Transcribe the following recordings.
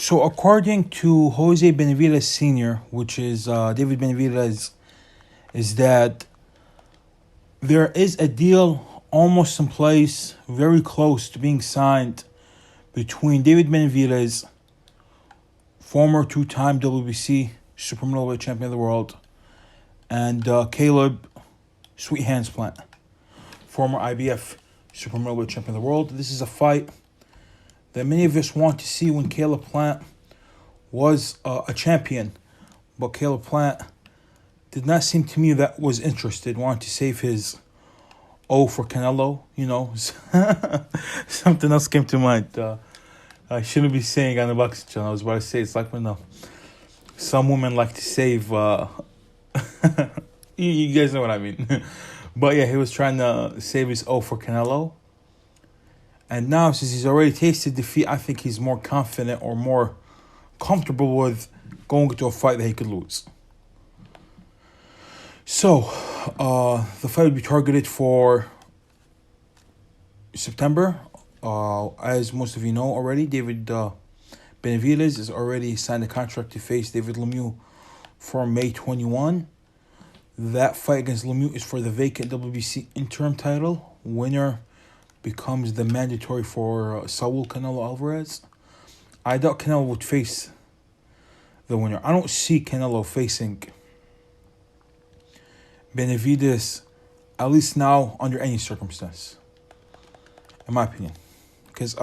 So, according to Jose Benavidez Sr., which is David Benavidez, is that there is a deal almost in place, very close to being signed, between David Benavidez, former two-time WBC super middleweight champion of the world, and Caleb Sweet Hands Plant, former IBF super middleweight champion of the world. This is a fight that many of us want to see when Caleb Plant was a champion, but Caleb Plant did not seem to me that was interested, wanted to save his O for Canelo, Something else came to mind. I shouldn't be saying on the boxing channel. I was about to say it's like when some women like to save. You guys know what I mean. But yeah, he was trying to save his O for Canelo. And now, since he's already tasted defeat, I think he's more confident or more comfortable with going into a fight that he could lose. So, the fight would be targeted for September. As most of you know already, David Benavidez has already signed a contract to face David Lemieux for May 21. That fight against Lemieux is for the vacant WBC interim title. Winner becomes the mandatory for Saul Canelo Alvarez. I doubt Canelo would face the winner. I don't see Canelo facing Benavidez, at least now, under any circumstance, in my opinion. Because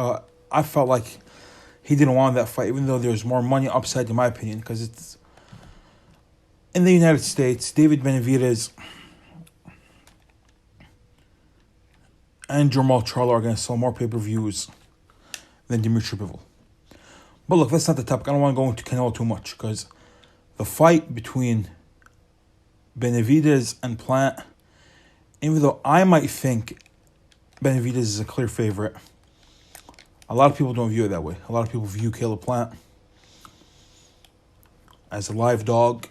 I felt like he didn't want that fight, even though there's more money upside, in my opinion, because it's in the United States. David Benavidez and Jermall Charlo are going to sell more pay-per-views than Dimitri Bivol. But look, that's not the topic. I don't want to go into Canelo too much, because the fight between Benavidez and Plant, even though I might think Benavidez is a clear favorite, a lot of people don't view it that way. A lot of people view Caleb Plant as a live dog,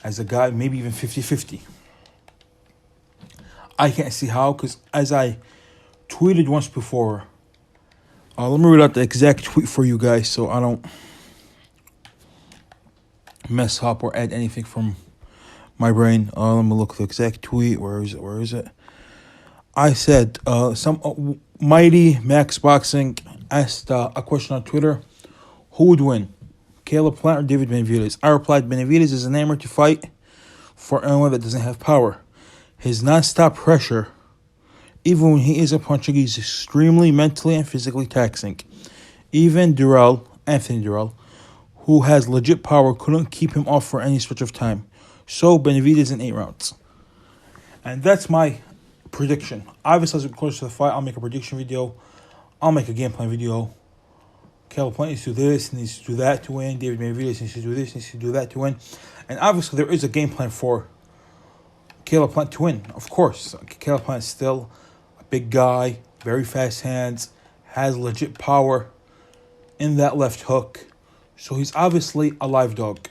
as a guy, maybe even 50-50. I can't see how, because as I tweeted once before, let me read out the exact tweet for you guys so I don't mess up or add anything from my brain. Let me look at the exact tweet. Where is it? I said, some Mighty Max Boxing asked a question on Twitter. Who would win, Caleb Plant or David Benavidez? I replied, Benavidez is enamored to fight for anyone that doesn't have power. His non-stop pressure, even when he isn't punching, is extremely mentally and physically taxing. Even Anthony Durrell, who has legit power, couldn't keep him off for any stretch of time. So Benavidez in 8 rounds. And that's my prediction. Obviously, as we get closer to the fight, I'll make a prediction video. I'll make a game plan video. Caleb Plant needs to do this, needs to do that to win. David Benavidez needs to do this, needs to do that to win. And obviously, there is a game plan for Caleb Plant to win. Of course, Caleb Plant is still a big guy, very fast hands, has legit power in that left hook. So he's obviously a live dog.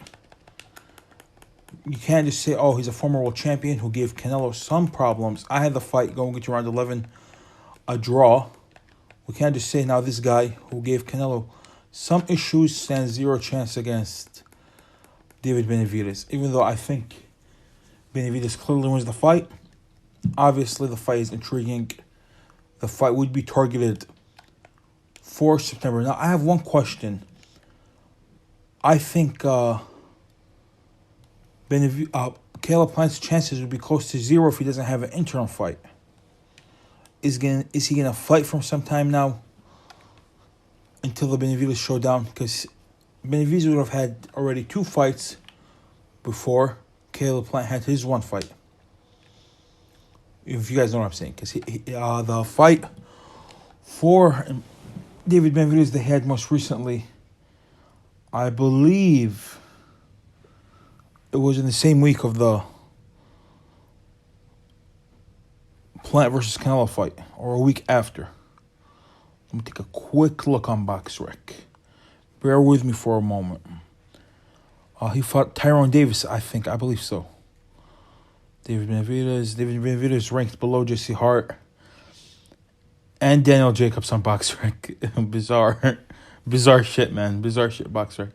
You can't just say, oh, he's a former world champion who gave Canelo some problems. I had the fight going into round 11 a draw. We can't just say now this guy who gave Canelo some issues stands zero chance against David Benavidez. Even though I think Benavidez clearly wins the fight. Obviously, the fight is intriguing. The fight would be targeted for September. Now, I have one question. I think Caleb Plant's chances would be close to zero if he doesn't have an interim fight. Is he gonna fight from some time now until the Benavidez showdown? Because Benavidez would have had already 2 fights before Caleb Plant had his 1 fight. If you guys know what I'm saying, because the fight for David Benavidez they had most recently, I believe it was in the same week of the Plant versus Canelo fight, or a week after. Let me take a quick look on BoxRec. Bear with me for a moment. He fought Tyrone Davis, I believe so. David Benavidez ranked below Jesse Hart and Daniel Jacobs on BoxRec. Bizarre shit, man. Bizarre shit, boxer.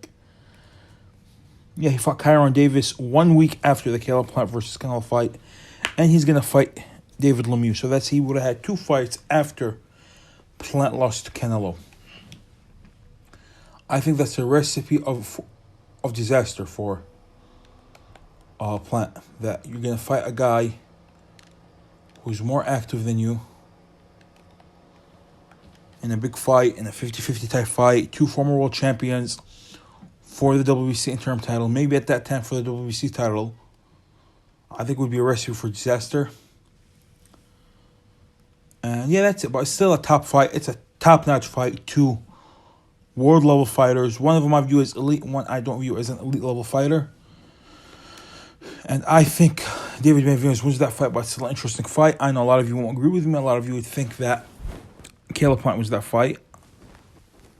Yeah, he fought Kyron Davis 1 week after the Caleb Plant versus Canelo fight. And he's going to fight David Lemieux. So he would have had 2 fights after Plant lost to Canelo. I think that's a recipe of disaster for Plant. That you're going to fight a guy who's more active than you in a big fight, in a 50-50 type fight. 2 former world champions for the WBC interim title. Maybe at that time for the WBC title. I think would be a recipe for disaster. And yeah, that's it. But it's still a top fight. It's a top-notch fight. 2 world-level fighters. One of them I view as elite. One I don't view as an elite-level fighter. And I think David Benavidez wins that fight, but it's still an interesting fight. I know a lot of you won't agree with me. A lot of you would think that Caleb Plant wins that fight.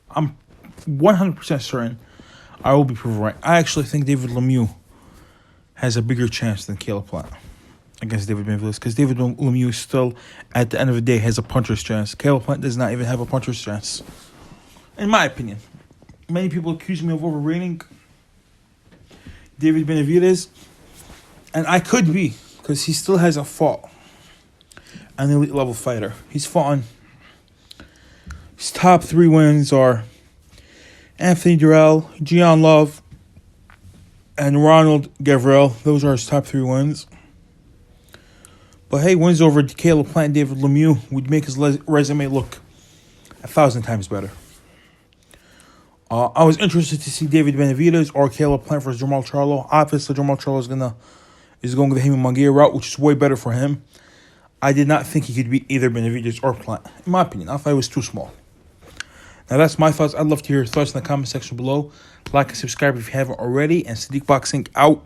I'm 100% certain I will be proven right. I actually think David Lemieux has a bigger chance than Caleb Plant against David Benavidez, because David Lemieux still, at the end of the day, has a puncher's chance. Caleb Plant does not even have a puncher's chance, in my opinion. Many people accuse me of overrating David Benavidez, and I could be, because he still hasn't fought an elite level fighter. He's fought on, his top 3 wins are Anthony Durrell, Gian Love, and Ronald Gavril. Those are his top 3 wins. But hey, wins over Caleb Plant and David Lemieux would make his resume look 1,000 times better. I was interested to see David Benavidez or Caleb Plant versus Jamal Charlo. Obviously, Jamal Charlo is going the Haymon Munguia route, which is way better for him. I did not think he could beat either Benavidez or Plant. In my opinion, I thought he was too small. Now, that's my thoughts. I'd love to hear your thoughts in the comment section below. Like and subscribe if you haven't already. And Sadiq Boxing out.